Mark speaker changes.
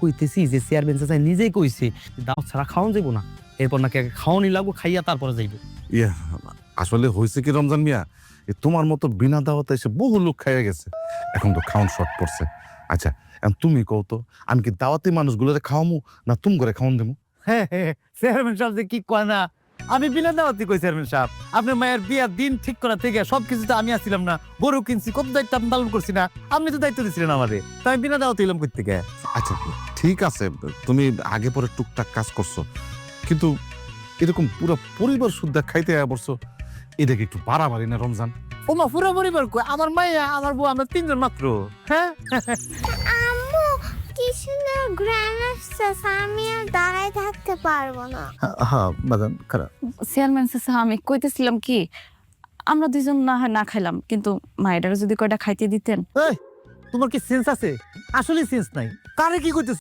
Speaker 1: কইতেছি যে চেয়ারম্যান চাচা নিজেই কইছে দাওয়াত ছাড়া খাওয়ান যাইব না, এরপর নাকি আগে খাওয়ানি লাগবো, খাইয়া তারপরে যাইব।
Speaker 2: ইয়া আসলে হয়েছে কি রমজান মিয়া, তোমার মতো বিনা দাওয়াতে এসে বহু লোক খাইয়া গেছে, এখন তো খাওয়ান শর্ট পড়ছে। আচ্ছা এখন তুমি কও তো, আমি কি দাওয়াতি মানুষগুলোরে খাওয়ামু না তুম করে খাওয়ান দেবো?
Speaker 3: হ্যাঁ হ্যাঁ, চেয়ারম্যান সাহেব যে কি কয় না, আমি বিনা দাওয়াতি কই চেয়ারম্যান সাহেব। আপনার মায়ের বিয়ার দিন ঠিক করা থেকে সবকিছু তো আমি আসছিলাম না, গরু কিনছি, কত দায়িত্ব আমি পালন করছি না, আপনি তো দায়িত্ব দিচ্ছিলেন আমারে, তো আমি বিনা দাওয়াতি এলাম কই থেকে।
Speaker 2: আচ্ছা ঠিক আছে, তুমি আগে পরে টুকটাক কাজ করছো, কিন্তু এরকম পুরো পরিবার শুদ্ধা খাইতে বসছো, এটা কি একটু বাড়াবাড়ি না রমজান?
Speaker 3: ওমা পুরো পরিবার কই, আমার মাইয়া আমার বউ, আমরা তিনজন মাত্র। হ্যাঁ
Speaker 4: আম্মু কি সুন্দর গ্রাম আসছে, আমি আর দাঁড়ায় থাকতে পারবো না।
Speaker 3: হ্যাঁ বাজান খারাপ।
Speaker 5: চেয়ারম্যান চাচা আমি কইতেছিলাম কি, আমরা দুইজন না হয় না খাইলাম, কিন্তু মায়েরা যদি কয়টা খাইতে দিতেন।
Speaker 3: এই তোমার কি সেন্স আছে? আসলে সেন্স নাই, কারে কি কইতেছ?